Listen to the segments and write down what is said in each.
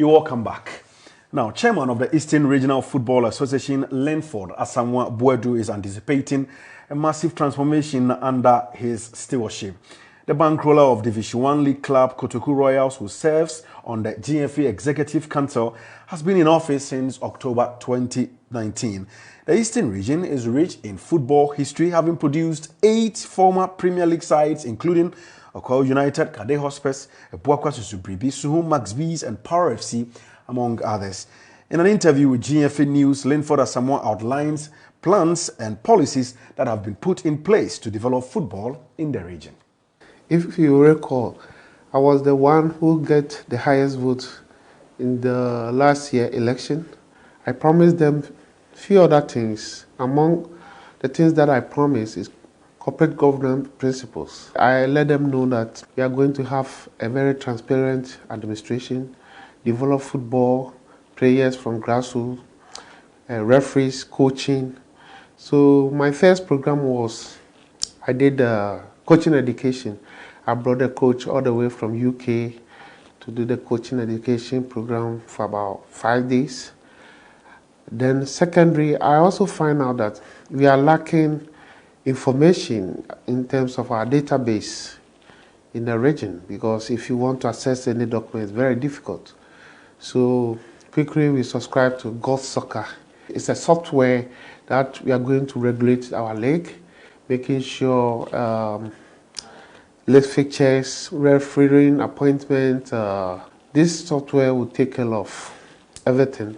You're welcome back. Now, Chairman of the Eastern Regional Football Association, Linford Boadu, is anticipating a massive transformation under his stewardship. The bankroller of Division 1 League club Kotoku Royals, who serves on the GFA Executive Council, has been in office since October 2019. The Eastern region is rich in football history, having produced 8 former Premier League sides, including Okwao United, Kade Hospes, Ebuakwa Susubribi, Suhum Max Bees, and Power FC, among others. In an interview with GFA News, Linford Asamoah outlines plans and policies that have been put in place to develop football in the region. If you recall, I was the one who got the highest vote in the last year election. I promised them few other things. Among the things that I promised is corporate governance principles. I let them know that we are going to have a very transparent administration, develop football, players from grassroots, referees, coaching. So my first program was, I did coaching education. I brought a coach all the way from UK to do the coaching education program for about 5 days. Then secondary, I also find out that we are lacking information in terms of our database in the region, because if you want to access any document, it's very difficult. So quickly we subscribe to Golf Soccer. It's a software that we are going to regulate our league, making sure league fixtures, refereeing, appointment. This software will take care of everything.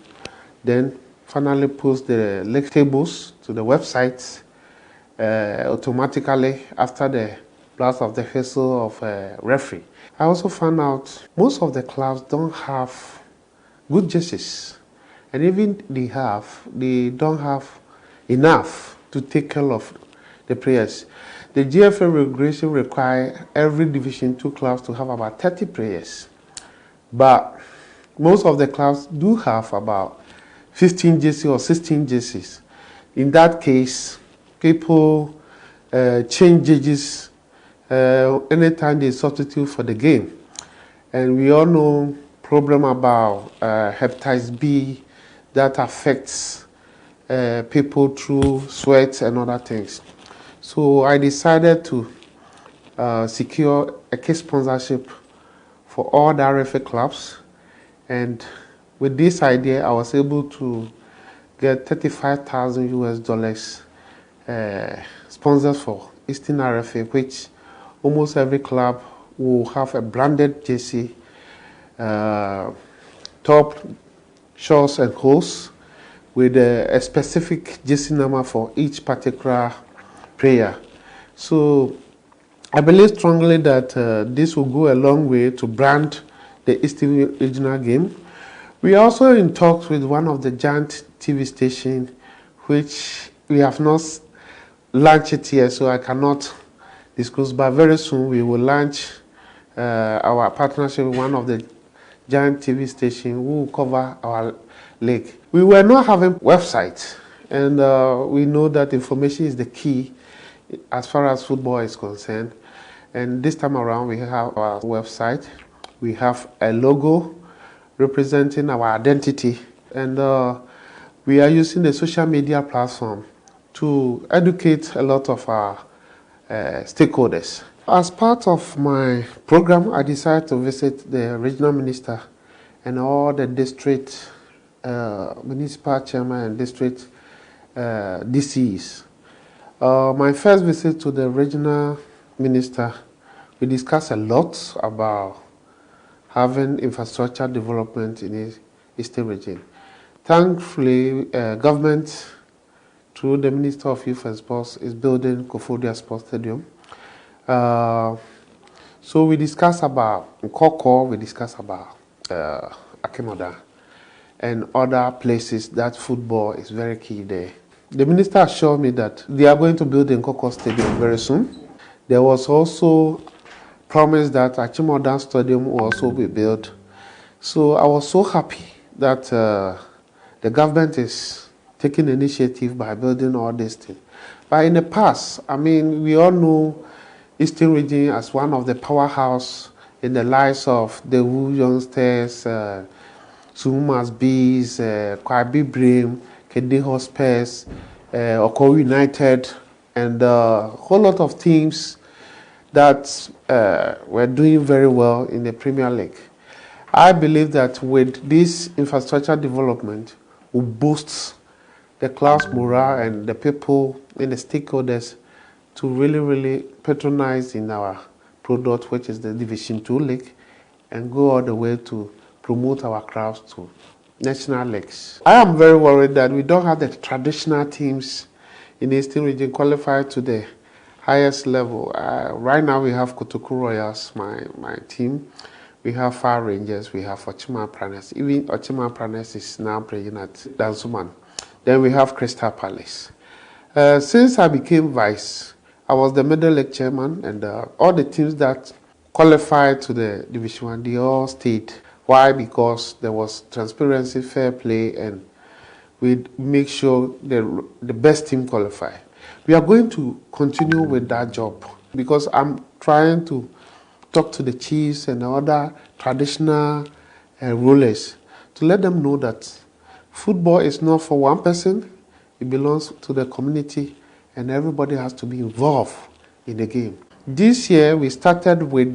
Then finally post the league tables to the websites automatically after the blast of the whistle of a referee. I also found out most of the clubs don't have good jerseys, and even they don't have enough to take care of the players. The GFA regulation requires every Division 2 clubs to have about 30 players, but most of the clubs do have about 15 jerseys or 16 jerseys. In that case, people change jerseys anytime they substitute for the game. And we all know problem about hepatitis B that affects people through sweat and other things. So I decided to secure a kit sponsorship for all the ERFA clubs, and with this idea I was able to get $35,000 sponsors for Eastern ERFA, which almost every club will have a branded jersey, top, shorts and hose, with a specific jersey number for each particular player. So I believe strongly that this will go a long way to brand the Eastern regional game. We are also in talks with one of the giant TV stations, which we have not launched it yet, so I cannot disclose, but very soon we will launch our partnership with one of the giant TV stations who will cover our league. We were not having websites, and we know that information is the key as far as football is concerned. And this time around we have our website, we have a logo representing our identity, and we are using the social media platform to educate a lot of our stakeholders. As part of my program, I decided to visit the regional minister and all the district municipal chairman and district DCs. My first visit to the regional minister, we discussed a lot about having infrastructure development in the Eastern region. Thankfully, government, through the Minister of Youth and Sports, is building Kofodia Sports Stadium. So we discussed about Nkoko, we discussed about Akemoda, and other places that football is very key there. The minister assured me that they are going to build the Nkoko Stadium very soon. There was also promise that Akemoda Stadium will also be built. So I was so happy that the government is taking initiative by building all these things. But in the past, I mean, we all know Eastern region as one of the powerhouse in the lives of the Wu youngsters, Sumas Bees, Kwabi Brim, Kede Hospes, Oko United, and a whole lot of teams that were doing very well in the Premier League. I believe that with this infrastructure development, will boost the club's morale and the people and the stakeholders to really patronize in our product, which is the Division 2 League, and go all the way to promote our crowds to national leagues. I am very worried that we don't have the traditional teams in the Eastern region qualified to the highest level. Right now we have Kotoku Royals, my team. We have Far Rangers, we have Ochima Pranes. Even Ochima Pranes is now playing at Dansuman. Then we have Crystal Palace. Since I became vice, I was the middle league chairman, and all the teams that qualified to the Division 1, they all stayed. Why? Because there was transparency, fair play, and we make sure the best team qualify. We are going to continue with that job because I'm trying to talk to the chiefs and other traditional rulers to let them know that football is not for one person, it belongs to the community, and everybody has to be involved in the game. This year we started with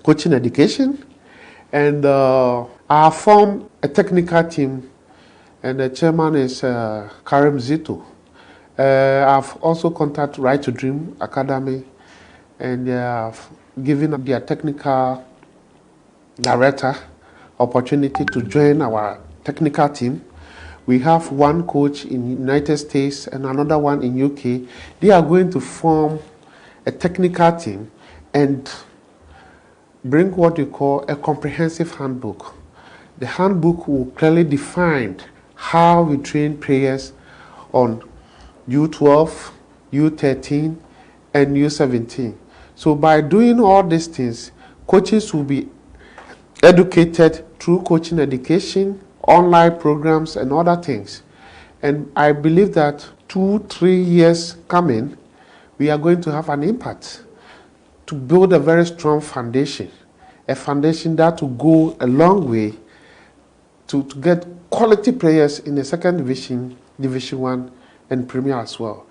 coaching education, and I formed a technical team, and the chairman is Karim Zito. I've also contacted Right to Dream Academy, and they have given their technical director opportunity to join our technical team. We have one coach in the United States and another one in UK. They are going to form a technical team and bring what we call a comprehensive handbook. The handbook will clearly define how we train players on U12, U13, and U17. So by doing all these things, coaches will be educated through coaching education, online programs, and other things. And I believe that 2-3 years coming, we are going to have an impact to build a very strong foundation, a foundation that will go a long way to get quality players in the second division, Division 1, and Premier as well.